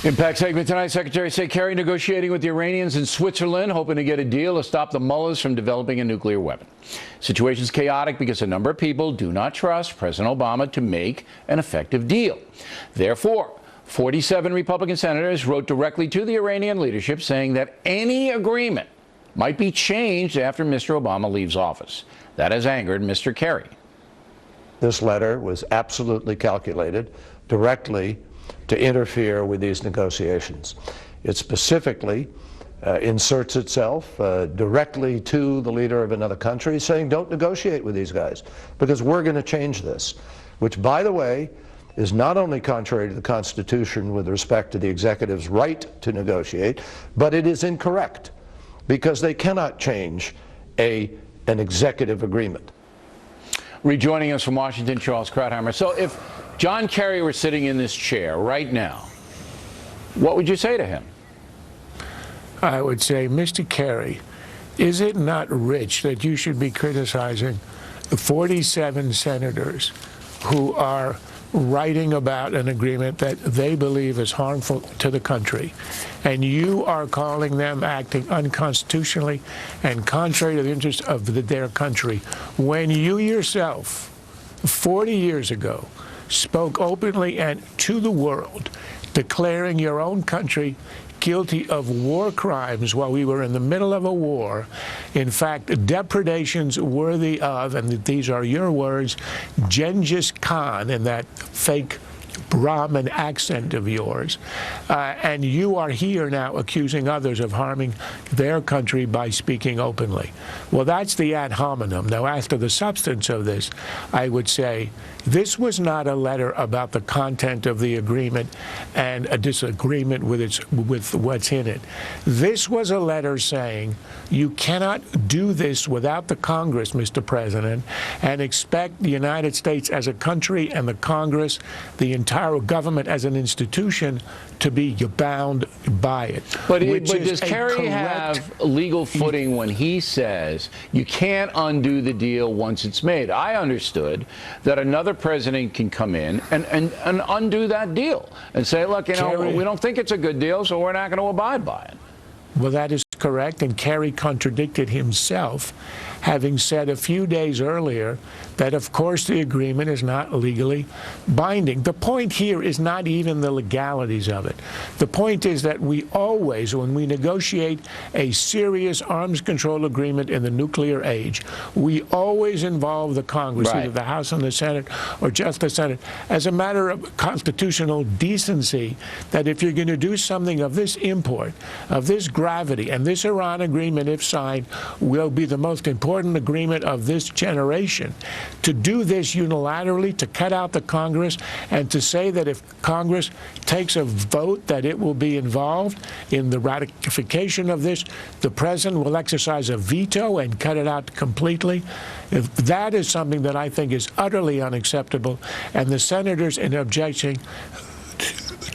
Impact segment tonight, Secretary of State Kerry negotiating with the Iranians in Switzerland, hoping to get a deal to stop the mullahs from developing a nuclear weapon. Situation's chaotic because a number of people do not trust President Obama to make an effective deal. Therefore, 47 Republican senators wrote directly to the Iranian leadership saying that any agreement might be changed after Mr. Obama leaves office. That has angered Mr. Kerry. This letter was absolutely calculated directly to interfere with these negotiations. It specifically inserts itself directly to the leader of another country saying, don't negotiate with these guys because we're going to change this, which, by the way, is not only contrary to the Constitution with respect to the executive's right to negotiate, but it is incorrect because they cannot change an executive agreement. Rejoining us from Washington, Charles Krauthammer. So if John Kerry were sitting in this chair right now, what would you say to him? I would say, Mr. Kerry, is it not rich that you should be criticizing 47 senators who are writing about an agreement that they believe is harmful to the country, and you are calling them acting unconstitutionally and contrary to the interests of their country, when you yourself, 40 years ago, spoke openly and to the world, declaring your own country guilty of war crimes while we were in the middle of a war, in fact, depredations worthy of, and these are your words, Genghis Khan, in that fake Brahmin accent of yours, and you are here now accusing others of harming their country by speaking openly. Well, that's the ad hominem. Now, as to the substance of this, I would say this was not a letter about the content of the agreement and a disagreement with what's in it. This was a letter saying you cannot do this without the Congress, Mr. President, and expect the United States as a country and the Congress, the entire government as an institution, to be bound by it. But does Kerry have legal footing when he says you can't undo the deal once it's made? I understood that another president can come in and undo that deal and say, look, you know, Kerry, we don't think it's a good deal, so we're not going to abide by it. Well, that is correct, and Kerry contradicted himself, having said a few days earlier that, of course, the agreement is not legally binding. The point here is not even the legalities of it. The point is that we always, when we negotiate a serious arms control agreement in the nuclear age, we always involve the Congress, right, either the House and the Senate or just the Senate, as a matter of constitutional decency, that if you're going to do something of this import, of this gravity, and this Iran agreement, if signed, will be the most important agreement of this generation. To do this unilaterally, to cut out the Congress, and to say that if Congress takes a vote that it will be involved in the ratification of this, the president will exercise a veto and cut it out completely. That is something that I think is utterly unacceptable, and the senators in objecting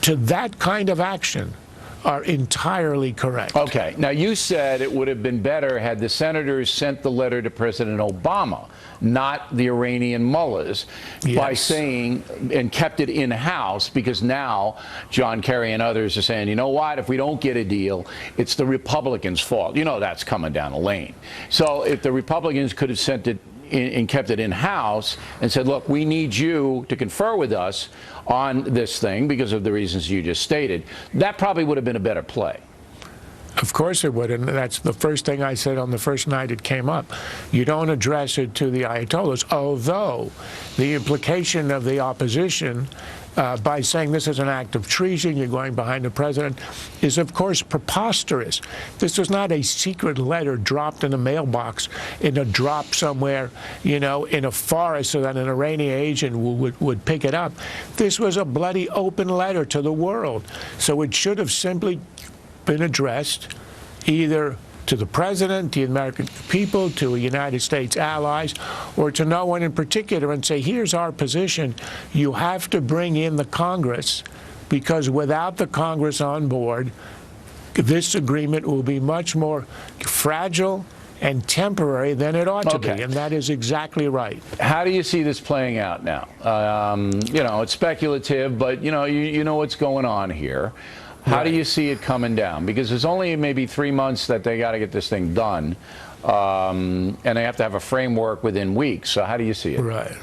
to that kind of action are entirely correct. Okay. Now, you said it would have been better had the senators sent the letter to President Obama, not the Iranian mullahs, yes, by saying, and kept it in-house, because now John Kerry and others are saying, you know what, if we don't get a deal, it's the Republicans' fault. You know that's coming down the lane. So if the Republicans could have sent it and kept it in-house and said, look, we need you to confer with us on this thing because of the reasons you just stated, that probably would have been a better play. Of course it would, and that's the first thing I said on the first night it came up. You don't address it to the Ayatollahs, although the implication of the opposition by saying this is an act of treason, you're going behind the president, is of course preposterous. This was not a secret letter dropped in a mailbox in a drop somewhere, you know, in a forest so that an Iranian agent would pick it up. This was a bloody open letter to the world. So it should have simply been addressed either to the president, to the American people, to United States allies, or to no one in particular, and say, here's our position. You have to bring in the Congress, because without the Congress on board, this agreement will be much more fragile and temporary than it ought to be, and that is exactly right. How do you see this playing out now? You know, it's speculative, but you know what's going on here. How do you see it coming down? Because there's only maybe 3 months that they got to get this thing done, and they have to have a framework within weeks. So how do you see it? Right.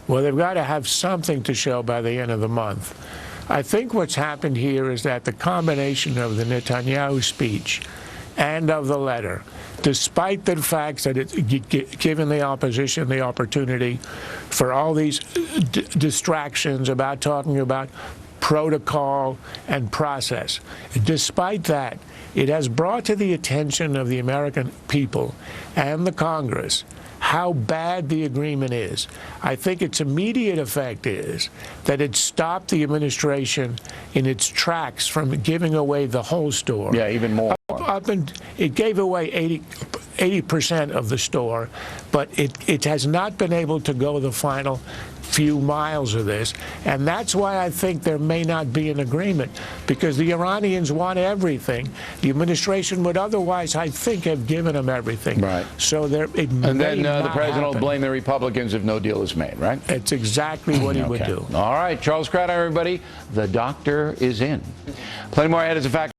Well, they've got to have something to show by the end of the month. I think what's happened here is that the combination of the Netanyahu speech and of the letter, despite the fact that it's given the opposition the opportunity for all these distractions about talking about protocol and process, despite that, it has brought to the attention of the American people and the Congress how bad the agreement is. I think its immediate effect is that it stopped the administration in its tracks from giving away the whole store. Yeah, even more. It gave away 80% of the store, but it has not been able to go the final few miles of this, and that's why I think there may not be an agreement, because the Iranians want everything. The administration would otherwise, I think, have given them everything. Right. So and then the president will blame the Republicans if no deal is made, right? It's exactly what he would do. All right, Charles Krauthammer, everybody. The doctor is in. Plenty more ahead as a fact.